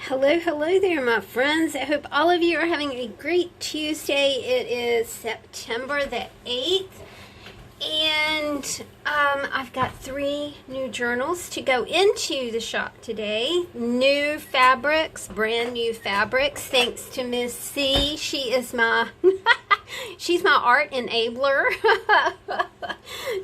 Hello, hello there, my friends. I hope all of you are having a great Tuesday. It is September the 8th, and I've got 3 new journals to go into the shop today. New fabrics, brand new fabrics, thanks to Miss C. She is my, she's my art enabler.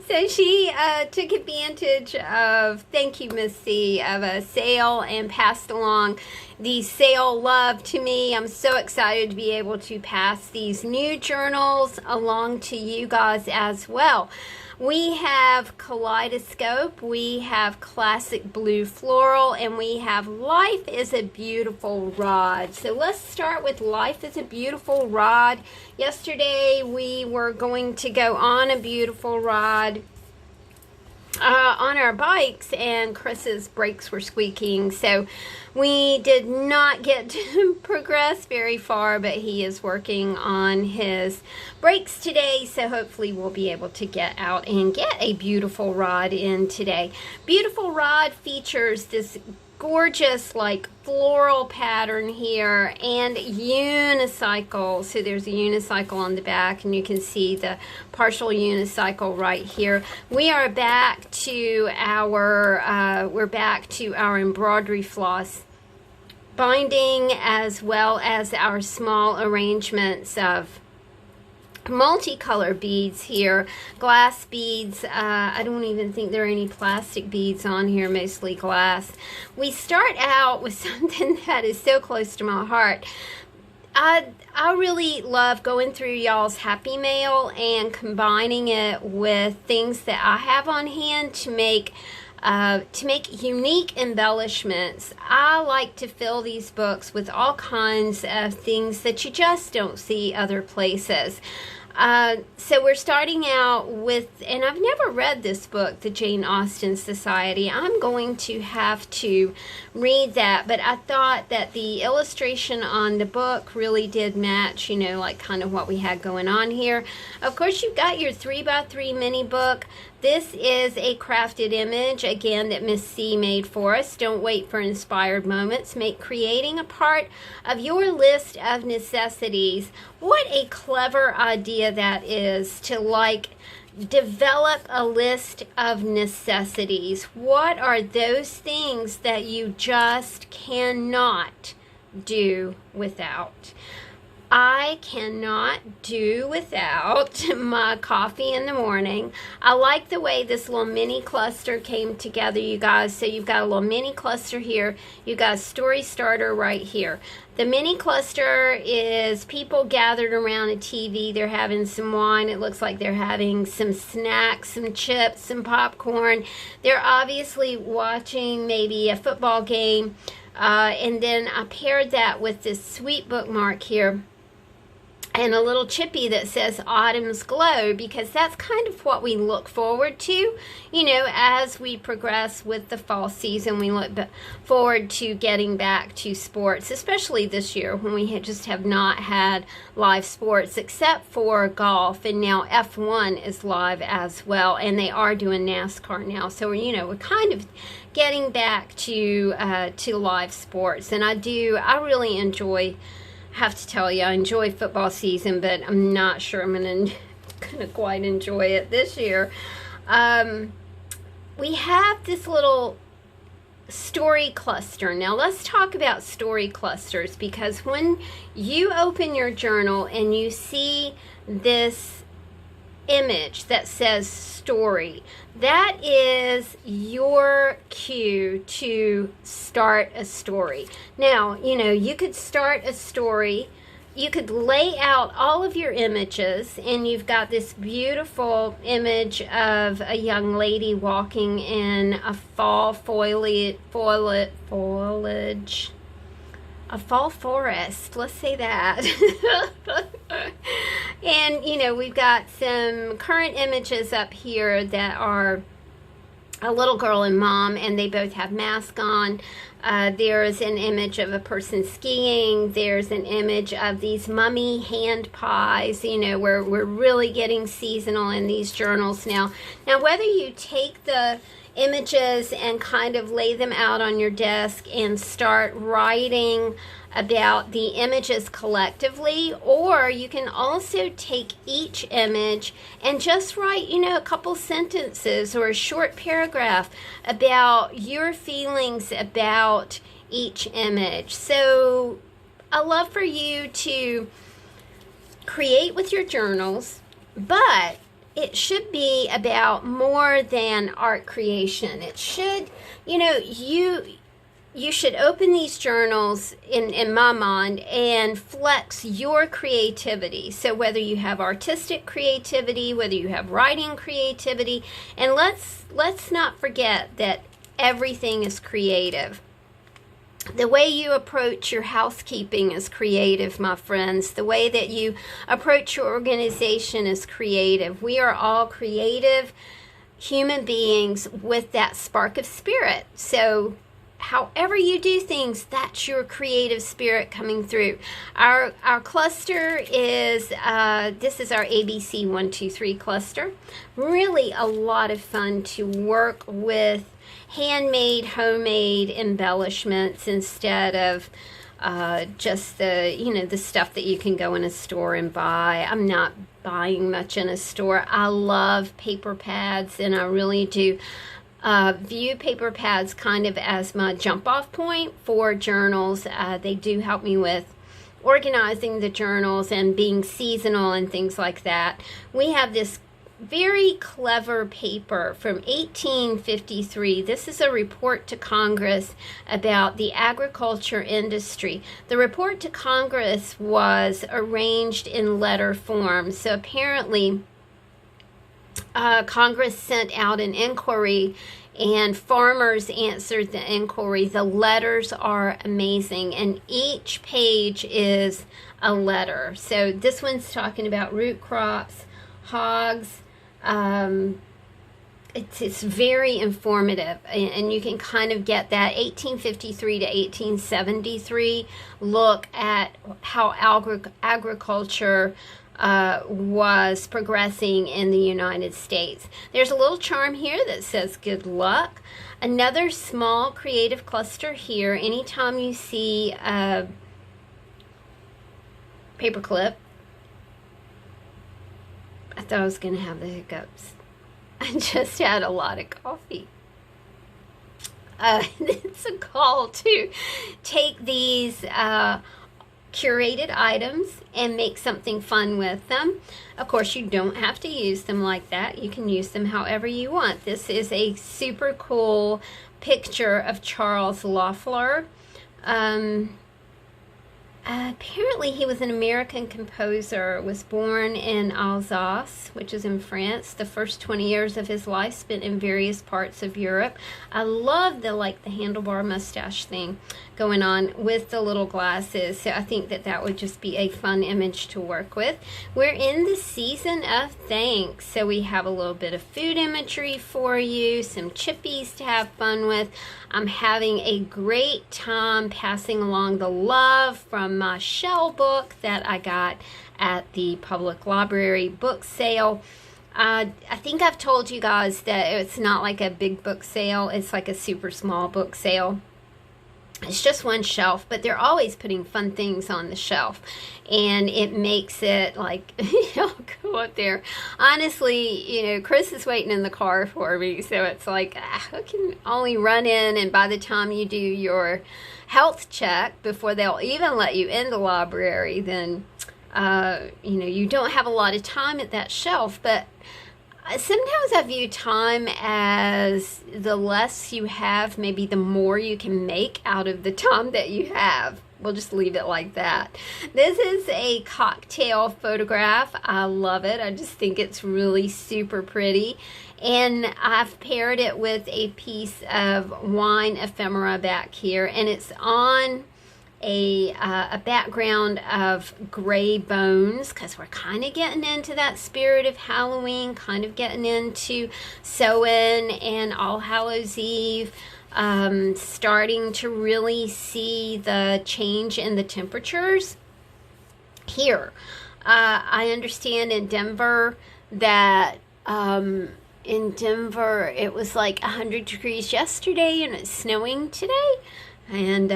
So she took advantage of, thank you Miss C, of a sale and passed along the sale love to me. I'm so excited to be able to pass these new journals along to you guys as well. We have Kaleidoscope, we have Classic Blue Floral, and we have Life is a Beautiful Rod. So let's start with Life is a Beautiful Rod. Yesterday we were going to go on a beautiful rod on our bikes, and Chris's brakes were squeaking, so we did not get to progress very far, but he is working on his brakes today, so hopefully we'll be able to get out and get a beautiful rod in today. Beautiful rod features this gorgeous like floral pattern here and unicycle. So there's a unicycle on the back, and you can see the partial unicycle right here. We are back to our embroidery floss binding, as well as our small arrangements of multicolor beads here, glass beads. I don't even think there are any plastic beads on here, mostly glass. We start out with something that is so close to my heart. I really love going through y'all's happy mail and combining it with things that I have on hand to make unique embellishments. I like to fill these books with all kinds of things that you just don't see other places. So we're starting out with, and I've never read this book, The Jane Austen Society. I'm going to have to read that, but I thought that the illustration on the book really did match, you know, like kind of what we had going on here. Of course, you've got your 3x3 mini book. This is a crafted image, again, that Miss C made for us. Don't wait for inspired moments. Make creating a part of your list of necessities. What a clever idea that is, to like develop a list of necessities. What are those things that you just cannot do without? I cannot do without my coffee in the morning. I like the way this little mini cluster came together, you guys. So you've got a little mini cluster here. You've got a story starter right here. The mini cluster is people gathered around a TV. They're having some wine. It looks like they're having some snacks, some chips, some popcorn. They're obviously watching maybe a football game. And then I paired that with this sweet bookmark here, and a little chippy that says Autumn's Glow, because that's kind of what we look forward to, you know, as we progress with the fall season. We look forward to getting back to sports, especially this year when we just have not had live sports except for golf, and now F1 is live as well, and they are doing NASCAR now. So, you know, we're kind of getting back to live sports, and I really enjoy, have to tell you, I enjoy football season, but I'm not sure I'm gonna quite enjoy it this year. We have this little story cluster. Now let's talk about story clusters, because when you open your journal and you see this image that says story, that is your cue to start a story. Now, you know, you could start a story, you could lay out all of your images, and you've got this beautiful image of a young lady walking in a fall foliage, a fall forest, let's say that. And, you know, we've got some current images up here that are a little girl and mom, and they both have masks on. There's an image of a person skiing. There's an image of these mummy hand pies. You know, we're really getting seasonal in these journals now. Now, whether you take the images and kind of lay them out on your desk and start writing about the images collectively. Or you can also take each image and just write, a couple sentences or a short paragraph about your feelings about each image. So I love for you to create with your journals, but it should be about more than art creation. It should, you should open these journals in my mind and flex your creativity. So whether you have artistic creativity, whether you have writing creativity, and let's not forget that everything is creative. The way you approach your housekeeping is creative, my friends. The way that you approach your organization is creative. We are all creative human beings with that spark of spirit. So however you do things, that's your creative spirit coming through. Our cluster is, this is our ABC 1, 2, 3 cluster. Really a lot of fun to work with handmade, homemade embellishments instead of just the stuff that you can go in a store and buy. I'm not buying much in a store. I love paper pads, and I really do view paper pads kind of as my jump off point for journals. They do help me with organizing the journals and being seasonal and things like that. We have this very clever paper from 1853. This is a report to Congress about the agriculture industry. The report to Congress was arranged in letter form. So apparently Congress sent out an inquiry and farmers answered the inquiry. The letters are amazing, and each page is a letter. So this one's talking about root crops, hogs. It's very informative, and you can kind of get that 1853 to 1873 look at how agriculture was progressing in the United States. There's a little charm here that says good luck. Another small creative cluster here. Anytime you see a paperclip, I thought I was going to have the hiccups. I just had a lot of coffee. It's a call to take these curated items and make something fun with them. Of course, you don't have to use them like that. You can use them however you want. This is a super cool picture of Charles Loffler. Apparently he was an American composer, was born in Alsace, which is in France. The first 20 years of his life spent in various parts of Europe. I love the handlebar mustache thing going on with the little glasses. So I think that would just be a fun image to work with. We're in the season of thanks. So we have a little bit of food imagery for you, some chippies to have fun with. I'm having a great time passing along the love from my shell book that I got at the public library book sale. I think I've told you guys that it's not like a big book sale. It's like a super small book sale. It's just one shelf, but they're always putting fun things on the shelf, and it makes it like, I'll go up there. Honestly, Chris is waiting in the car for me, so it's like, I can only run in, and by the time you do your health check, before they'll even let you in the library, then, you don't have a lot of time at that shelf. But sometimes I view time as the less you have, maybe the more you can make out of the time that you have. We'll just leave it like that. This is a cocktail photograph. I love it. I just think it's really super pretty. And I've paired it with a piece of wine ephemera back here. And it's on a background of gray bones, because we're kind of getting into that spirit of Halloween, kind of getting into Samhain and All Hallows Eve, starting to really see the change in the temperatures here. I understand in Denver that in Denver, it was like 100 degrees yesterday and it's snowing today. And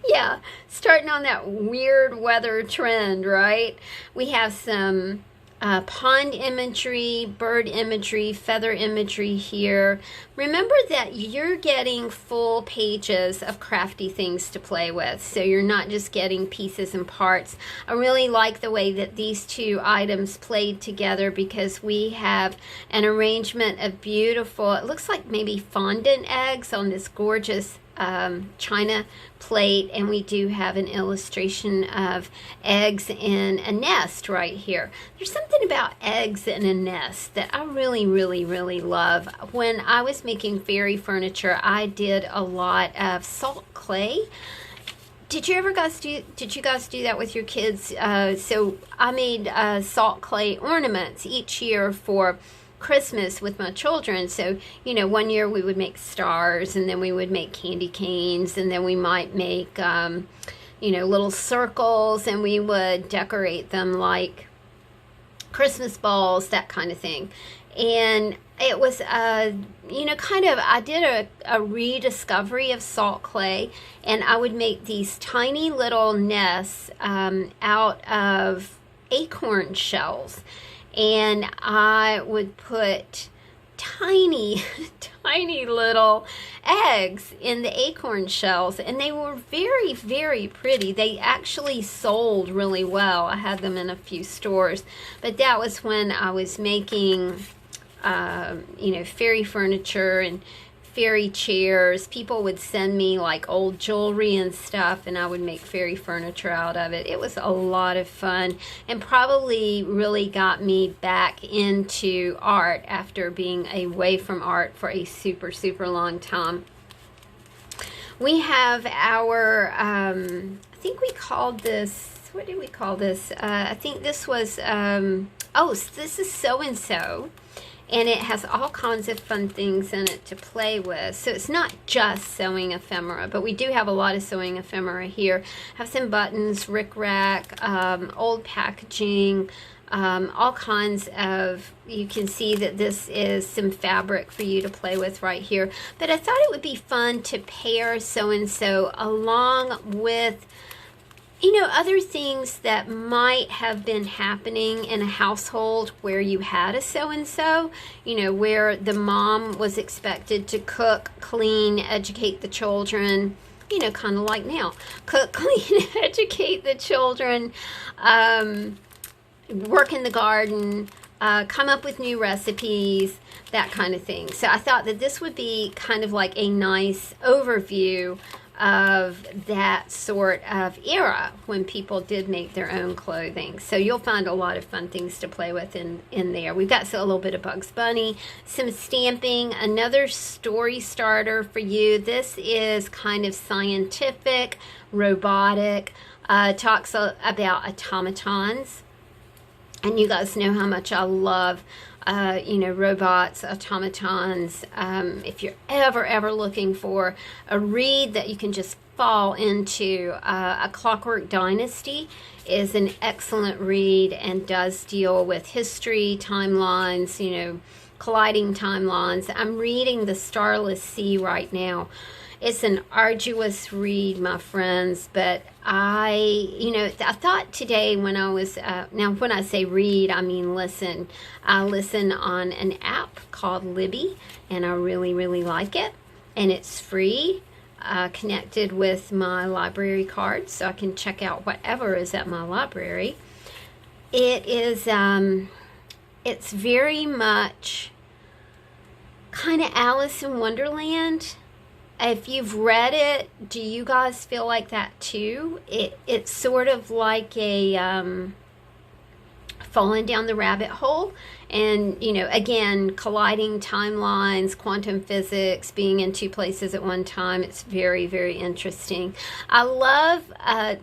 yeah, starting on that weird weather trend, right? We have some pond imagery, bird imagery, feather imagery here. Remember that you're getting full pages of crafty things to play with, so you're not just getting pieces and parts. I really like the way that these two items played together because we have an arrangement of beautiful, it looks like maybe fondant eggs on this gorgeous china plate, and we do have an illustration of eggs in a nest right here. There's something about eggs in a nest that I really, really, really love. When I was making fairy furniture, I did a lot of salt clay. Did you guys do that with your kids? So I made salt clay ornaments each year for Christmas with my children. So, you know, one year we would make stars, and then we would make candy canes, and then we might make, you know, little circles, and we would decorate them like Christmas balls, that kind of thing. And it was, you know, kind of, I did a rediscovery of salt clay, and I would make these tiny little nests out of acorn shells. And I would put tiny, tiny little eggs in the acorn shells, and they were very, very pretty. They actually sold really well. I had them in a few stores, but that was when I was making, you know, fairy furniture and fairy chairs. People would send me like old jewelry and stuff, and I would make fairy furniture out of it. It was a lot of fun, and probably really got me back into art after being away from art for a super, super long time. We have our, I think we called this, what did we call this? I think this was, oh, this is So-and-So. And it has all kinds of fun things in it to play with. So it's not just sewing ephemera, but we do have a lot of sewing ephemera here. Have some buttons, rickrack, old packaging, all kinds of, you can see that this is some fabric for you to play with right here. But I thought it would be fun to pair So-and-So along with, you know, other things that might have been happening in a household where you had a So-and-So, you know, where the mom was expected to cook, clean, educate the children, you know, kind of like now. Cook, clean, educate the children, work in the garden, come up with new recipes, that kind of thing. So I thought that this would be kind of like a nice overview of that sort of era when people did make their own clothing. So you'll find a lot of fun things to play with in there. We've got a little bit of Bugs Bunny, some stamping, another story starter for you. This is kind of scientific, robotic, talks about automatons. And you guys know how much I love you know, robots, automatons. If you're ever looking for a read that you can just fall into, A Clockwork Dynasty is an excellent read and does deal with history, timelines, you know, colliding timelines. I'm reading The Starless Sea right now. It's an arduous read, my friends, but you know, I thought today when I was, now when I say read, I mean listen. I listen on an app called Libby, and I really like it, and it's free, connected with my library card, so I can check out whatever is at my library. It is, it's very much kind of Alice in Wonderland. If you've read it, do you guys feel like that too? It's sort of like a falling down the rabbit hole, and, you know, again, colliding timelines, quantum physics, being in two places at one time. It's very interesting. I love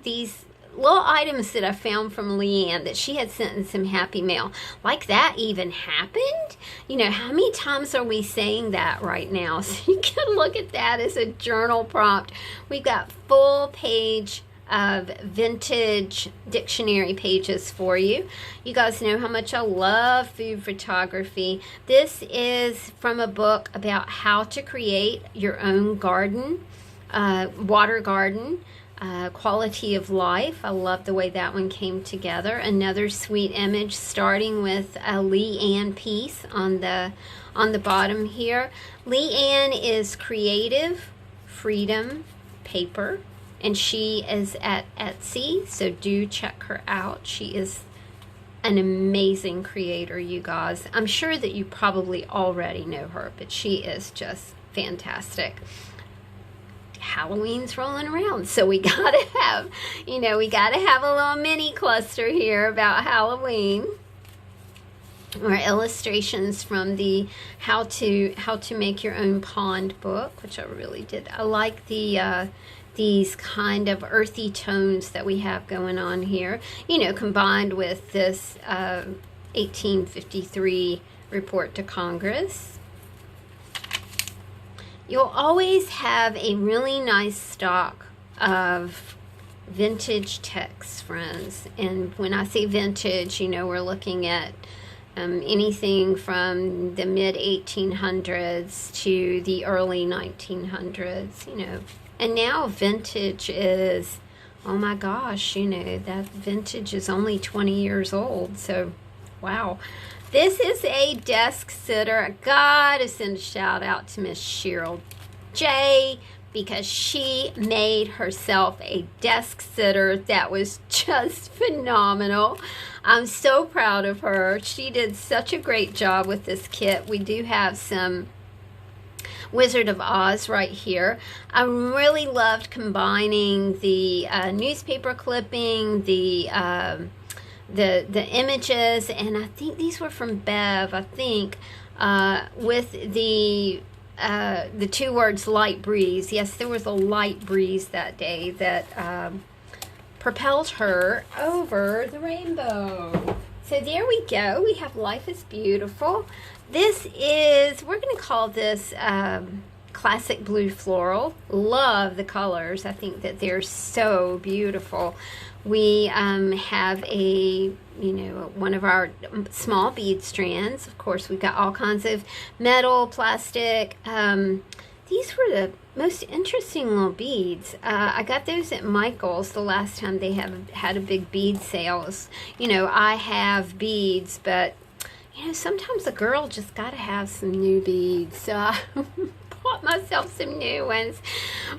these little items that I found from Leanne that she had sent in some happy mail. Like, that even happened? You know, how many times are we saying that right now? So you can look at that as a journal prompt. We've got full page of vintage dictionary pages for you. You guys know how much I love food photography. This is from a book about how to create your own garden, water garden, quality of life. I love the way that one came together. Another sweet image, starting with a Leanne piece on the bottom here. Leanne is Creative Freedom Paper, and she is at Etsy, so do check her out. She is an amazing creator, you guys. I'm sure that you probably already know her, but she is just fantastic. Halloween's rolling around, so we gotta have, we gotta have a little mini cluster here about Halloween. Or illustrations from the how to make your own pond book, which I really did. I like the these kind of earthy tones that we have going on here, combined with this 1853 report to Congress. You'll always have a really nice stock of vintage texts, friends. And when I say vintage, we're looking at anything from the mid-1800s to the early 1900s, And now vintage is, oh my gosh, that vintage is only 20 years old. So, wow. This is a desk sitter. I gotta send a shout out to Miss Cheryl J, because she made herself a desk sitter that was just phenomenal. I'm so proud of her. She did such a great job with this kit. We do have some Wizard of Oz right here. I really loved combining the newspaper clipping, the images, and I think these were from Bev, with the two words light breeze. Yes, there was a light breeze that day that propelled her over the rainbow. So there we go. We have Life is Beautiful. This is, we're going to call this Classic Blue Floral. Love the colors. I think that they're so beautiful. We have one of our small bead strands. Of course, we've got all kinds of metal, plastic. These were the most interesting little beads. I got those at Michael's the last time they had a big bead sale. I have beads, but sometimes a girl just got to have some new beads. So I bought myself some new ones.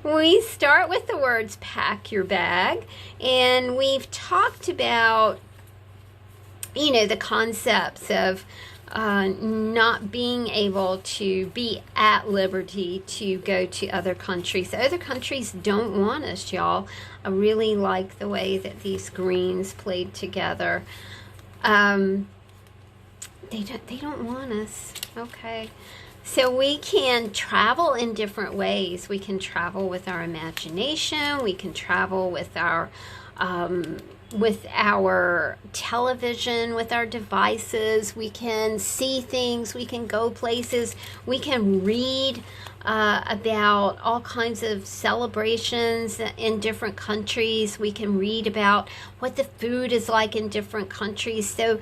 We start with the words pack your bag, and we've talked about the concepts of not being able to be at liberty to go to other countries. Other countries don't want us, y'all. I really like the way that these greens played together. They don't want us. Okay. So we can travel in different ways. We can travel with our imagination. We can travel with our television, with our devices. We can see things. We can go places. We can read about all kinds of celebrations in different countries. We can read about what the food is like in different countries. So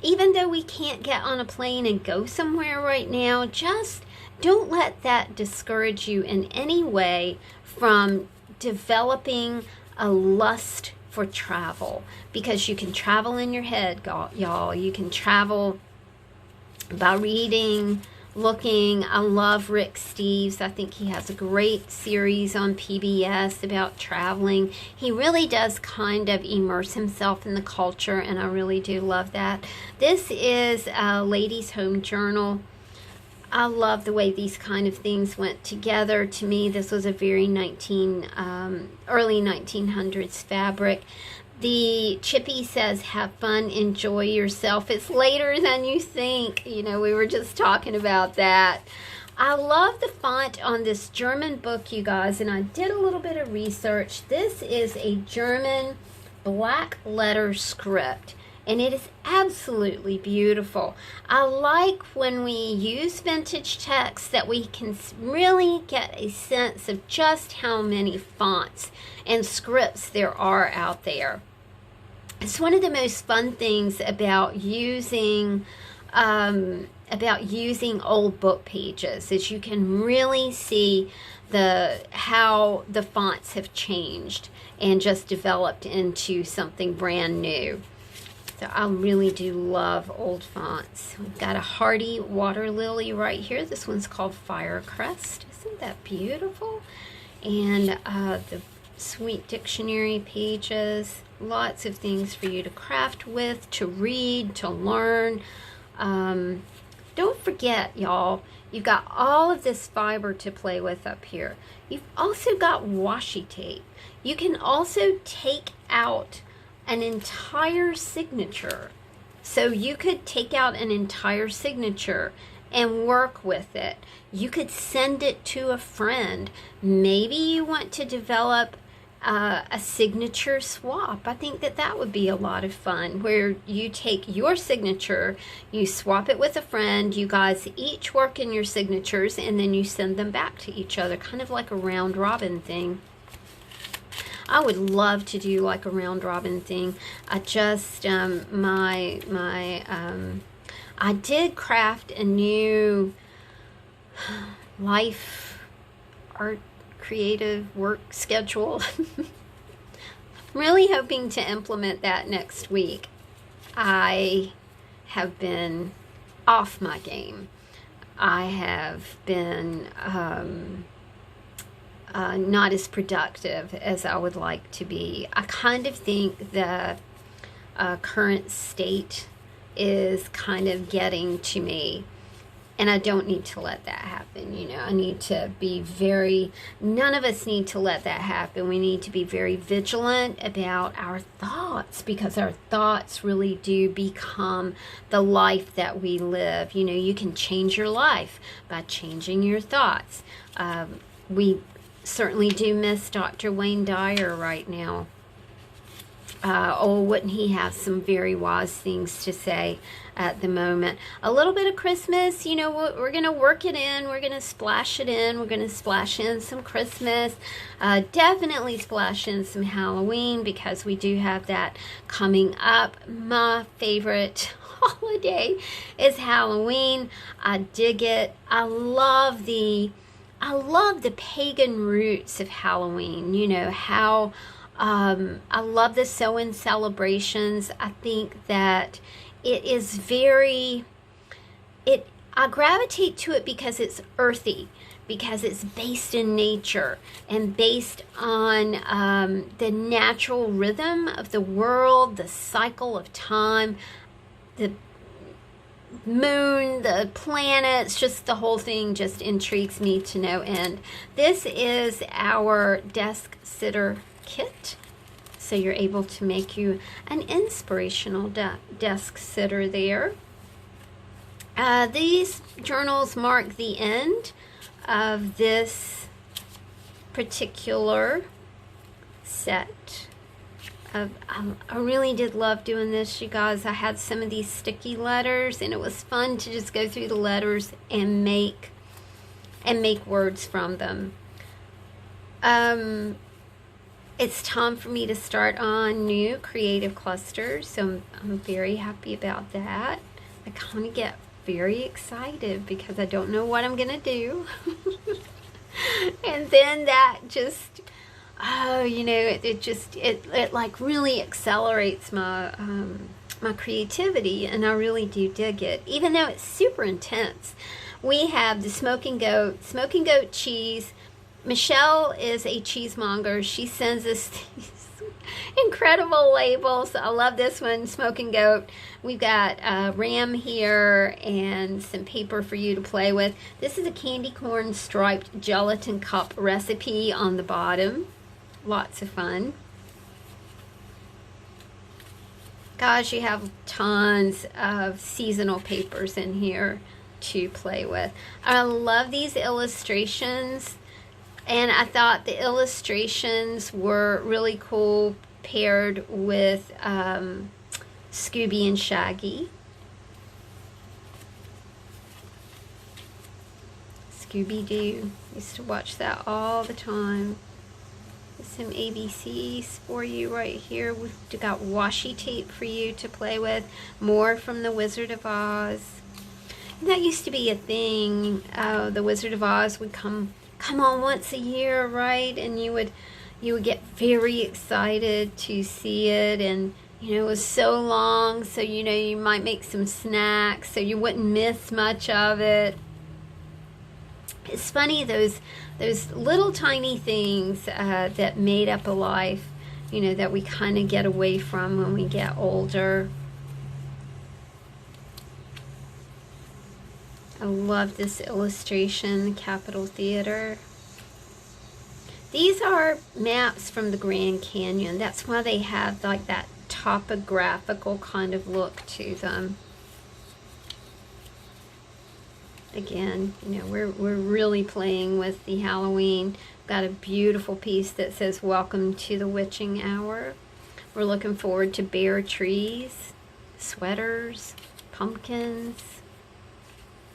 even though we can't get on a plane and go somewhere right now, just don't let that discourage you in any way from developing a lust for travel, because you can travel in your head, y'all. You can travel by reading, looking. I love Rick Steves. I think he has a great series on PBS about traveling. He really does kind of immerse himself in the culture, and I really do love that. This is a Ladies' Home Journal. I love the way these kind of things went together. To me, this was a very early 1900s fabric. The chippy says, have fun, enjoy yourself. It's later than you think. We were just talking about that. I love the font on this German book, you guys, and I did a little bit of research. This is a German black letter script, and it is absolutely beautiful. I like when we use vintage text that we can really get a sense of just how many fonts and scripts there are out there. It's one of the most fun things about using old book pages is you can really see how the fonts have changed and just developed into something brand new. So I really do love old fonts. We've got a hardy water lily right here. This one's called Firecrest. Isn't that beautiful? And the sweet dictionary pages. Lots of things for you to craft with, to read, to learn. Don't forget, y'all, you've got all of this fiber to play with up here. You've also got washi tape. You can also take out an entire signature. So you could take out an entire signature and work with it. You could send it to a friend. Maybe you want to develop a signature swap. I think that would be a lot of fun, where you take your signature, you swap it with a friend, you guys each work in your signatures, and then you send them back to each other, kind of like a round robin thing. I would love to do like a round robin thing. I just I did craft a new life art creative work schedule. I'm really hoping to implement that next week. I have been off my game. I have been not as productive as I would like to be. I kind of think the current state is kind of getting to me. And I don't need to let that happen, you know. I need to be none of us need to let that happen. We need to be very vigilant about our thoughts, because our thoughts really do become the life that we live. You know, you can change your life by changing your thoughts. We certainly do miss Dr. Wayne Dyer right now. Wouldn't he have some very wise things to say at the moment? A little bit of Christmas, you know, we're going to work it in. We're going to splash it in. We're going to splash in some Christmas. Definitely splash in some Halloween, because we do have that coming up. My favorite holiday is Halloween. I dig it. I love the pagan roots of Halloween. You know, how I love the Samhain celebrations. I think that it is I gravitate to it because it's earthy, because it's based in nature and based on the natural rhythm of the world, the cycle of time, the moon, the planets, just the whole thing just intrigues me to no end. This is our desk sitter kit, so you're able to make you an inspirational desk sitter there. These journals mark the end of this particular set. I really did love doing this, you guys. I had some of these sticky letters, and it was fun to just go through the letters and make words from them. It's time for me to start on new creative clusters, so I'm very happy about that. I kind of get very excited because I don't know what I'm gonna do. And then that just, you know, it like really accelerates my my creativity, and I really do dig it, even though it's super intense. We have the smoking goat cheese. Michelle is a cheesemonger. She sends us these incredible labels. I love this one, smoking goat. We've got ram here and some paper for you to play with. This is a candy corn striped gelatin cup recipe on the bottom. Lots of fun. Gosh, you have tons of seasonal papers in here to play with. I love these illustrations. And I thought the illustrations were really cool, paired with Scooby and Shaggy. Scooby-Doo. Used to watch that all the time. Some ABCs for you right here. We've got washi tape for you to play with. More from The Wizard of Oz. And that used to be a thing. The Wizard of Oz would come on once a year, right? And you would get very excited to see it, and you know, it was so long, so you know, you might make some snacks so you wouldn't miss much of it. It's funny, those little tiny things that made up a life, you know, that we kind of get away from when we get older. I love this illustration, Capitol Theater. These are maps from the Grand Canyon. That's why they have like that topographical kind of look to them. Again, you know, we're really playing with the Halloween. Got a beautiful piece that says "Welcome to the Witching Hour." We're looking forward to bare trees, sweaters, pumpkins,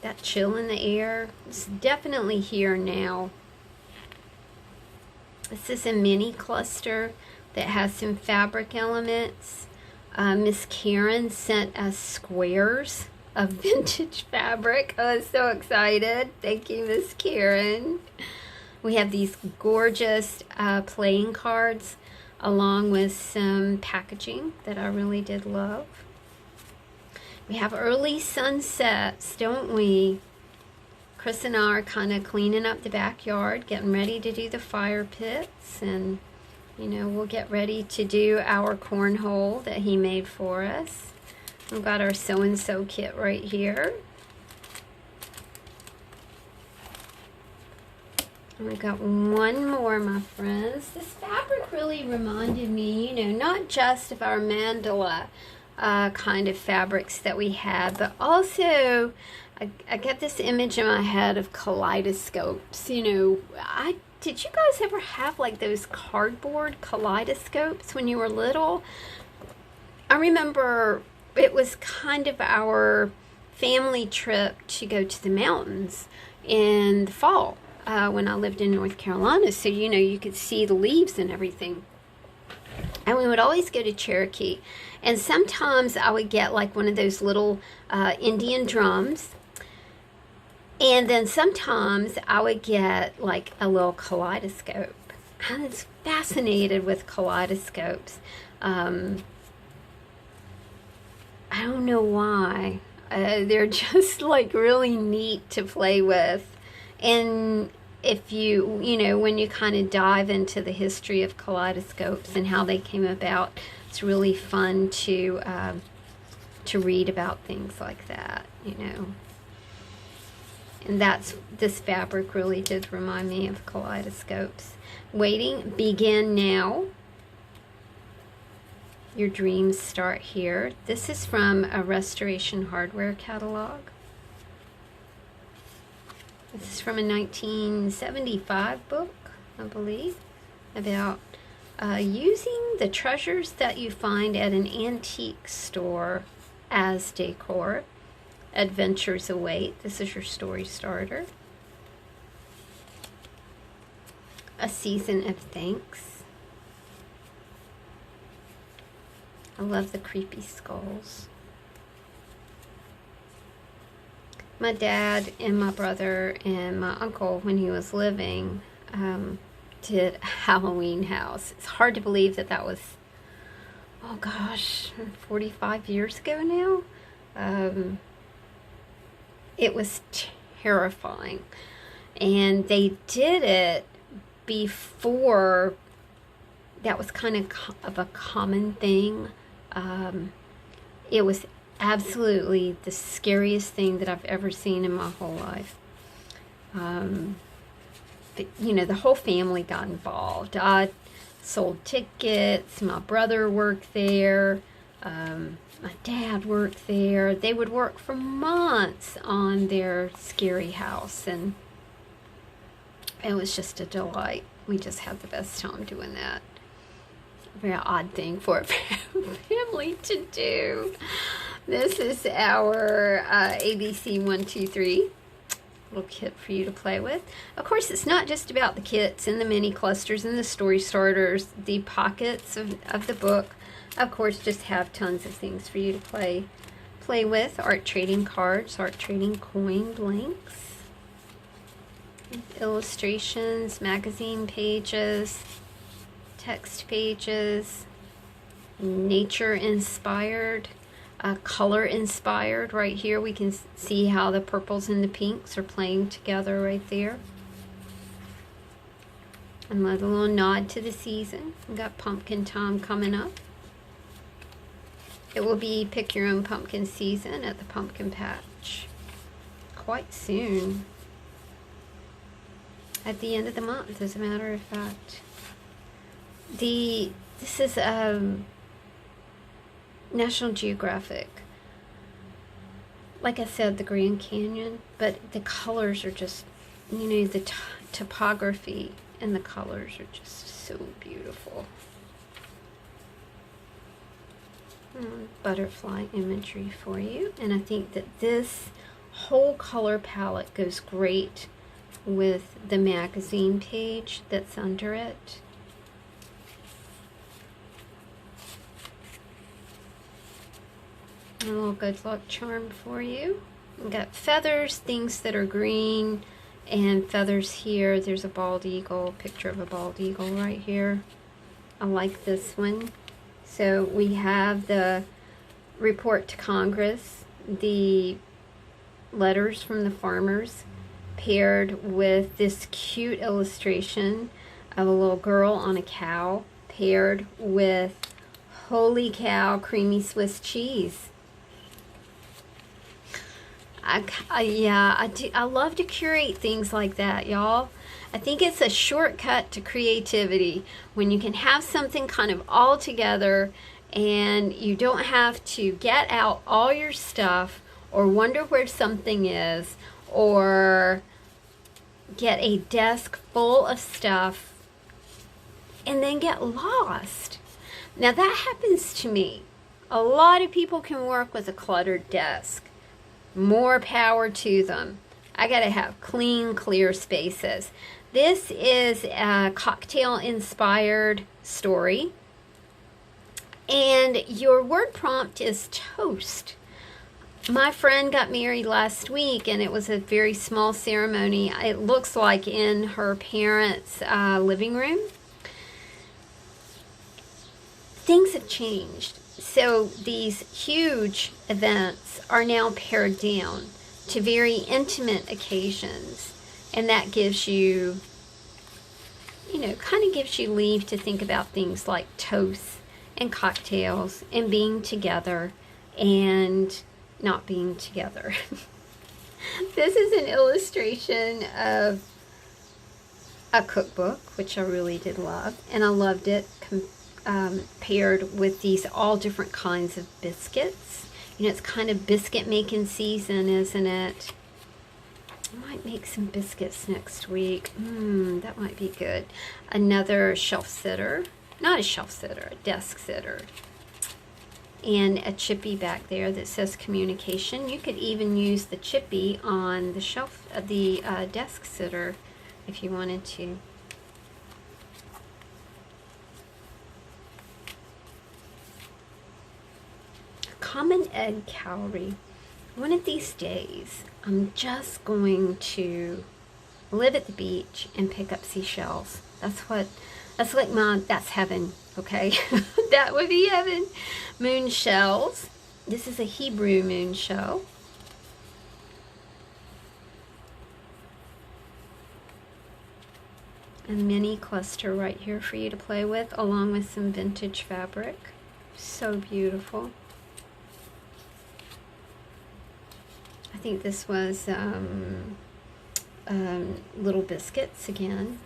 that chill in the air. It's definitely here now. This is a mini cluster that has some fabric elements. Miss Karen sent us squares of vintage fabric. I was so excited. Thank you, Miss Karen. We have these gorgeous playing cards along with some packaging that I really did love. We have early sunsets, don't we? Chris and I are kind of cleaning up the backyard, getting ready to do the fire pits, and you know, we'll get ready to do our cornhole that he made for us. We've got our so-and-so kit right here. And we've got one more, my friends. This fabric really reminded me, you know, not just of our mandala kind of fabrics that we had, but also I get this image in my head of kaleidoscopes. You know, did you guys ever have like those cardboard kaleidoscopes when you were little? I remember it was kind of our family trip to go to the mountains in the fall when I lived in North Carolina. So, you know, you could see the leaves and everything. And we would always go to Cherokee. And sometimes I would get like one of those little Indian drums. And then sometimes I would get like a little kaleidoscope. I was fascinated with kaleidoscopes. I don't know why. They're just like really neat to play with. And if you know, when you kind of dive into the history of kaleidoscopes and how they came about, it's really fun to read about things like that, you know. And this fabric really did remind me of kaleidoscopes. Waiting, begin now. Your dreams start here. This is from a Restoration Hardware catalog. This is from a 1975 book, I believe, about using the treasures that you find at an antique store as decor. Adventures await. This is your story starter. A Season of Thanks. I love the creepy skulls. My dad and my brother and my uncle, when he was living, did a Halloween house. It's hard to believe that was, oh gosh, 45 years ago now. It was terrifying. And they did it before that was kind of a common thing. It was absolutely the scariest thing that I've ever seen in my whole life. But, you know, the whole family got involved. I sold tickets. My brother worked there. My dad worked there. They would work for months on their scary house, and it was just a delight. We just had the best time doing that. A very odd thing for a family to do. This is our ABC 123 little kit for you to play with. Of course, it's not just about the kits and the mini clusters and the story starters. The pockets of the book, of course, just have tons of things for you to play with. Art trading cards, art trading coin blanks, illustrations, magazine pages, text pages, nature inspired, color inspired. Right here we can see how the purples and the pinks are playing together right there. Another little nod to the season. We've got pumpkin time coming up. It will be pick your own pumpkin season at the pumpkin patch quite soon. At the end of the month, as a matter of fact. This is National Geographic. Like I said, the Grand Canyon, but the colors are just, you know, the topography and the colors are just so beautiful. Butterfly imagery for you, and I think that this whole color palette goes great with the magazine page that's under it. A little good luck charm for you. We've got feathers, things that are green, and feathers here. There's a bald eagle, picture of a bald eagle right here. I like this one. So we have the report to Congress, the letters from the farmers, paired with this cute illustration of a little girl on a cow, paired with holy cow creamy Swiss cheese. I love to curate things like that, y'all. I think it's a shortcut to creativity when you can have something kind of all together and you don't have to get out all your stuff or wonder where something is or get a desk full of stuff and then get lost. Now that happens to me. A lot of people can work with a cluttered desk. More power to them. I gotta have clean, clear spaces. This is a cocktail-inspired story. And your word prompt is toast. My friend got married last week, and it was a very small ceremony. It looks like in her parents' living room. Things have changed. So these huge events are now pared down to very intimate occasions. And that gives you, you know, kind of gives you leave to think about things like toast and cocktails and being together and not being together. This is an illustration of a cookbook, which I really did love. And I loved it paired with these all different kinds of biscuits. You know, it's kind of biscuit making season, isn't it? I might make some biscuits next week. That might be good. Another shelf sitter. Not a shelf sitter, a desk sitter. And a chippy back there that says communication. You could even use the chippy on the shelf of the desk sitter if you wanted to. Common egg cowrie. One of these days, I'm just going to live at the beach and pick up seashells. That's heaven, okay? That would be heaven. Moon shells. This is a Hebrew moon shell. A mini cluster right here for you to play with, along with some vintage fabric. So beautiful. I think this was Little Biscuits again.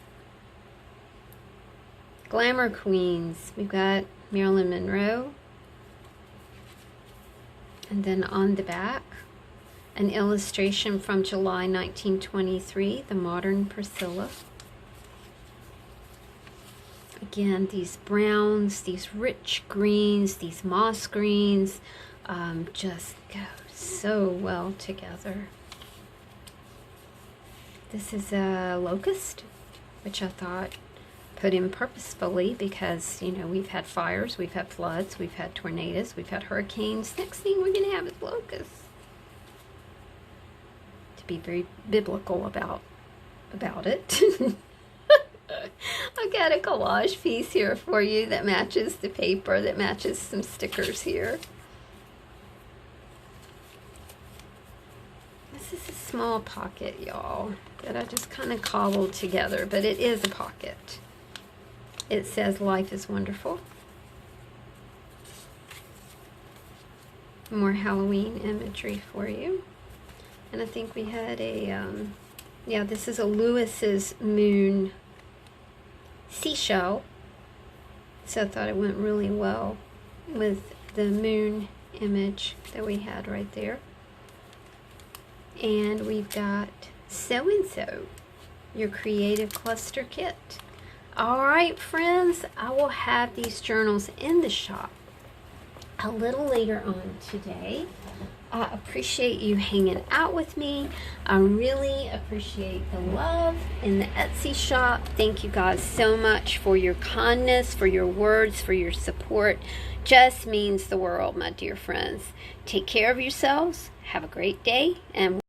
Glamour Queens. We've got Marilyn Monroe. And then on the back, an illustration from July 1923, The Modern Priscilla. Again, these browns, these rich greens, these moss greens just go so well together. This is a locust, which I thought put in purposefully because, you know, we've had fires, we've had floods, we've had tornadoes, we've had hurricanes. Next thing we're going to have is locusts. To be very biblical about it. I've got a collage piece here for you that matches the paper, that matches some stickers here. This is a small pocket, y'all, that I just kind of cobbled together, but it is a pocket. It says life is wonderful. More Halloween imagery for you. And I think we had a, yeah, this is a Lewis's moon seashell. So I thought it went really well with the moon image that we had right there. And we've got So-and-So, your creative cluster kit. Alright friends, I will have these journals in the shop a little later on today. I appreciate you hanging out with me. I really appreciate the love in the Etsy shop. Thank you guys so much for your kindness, for your words, for your support. Just means the world, my dear friends. Take care of yourselves. Have a great day, and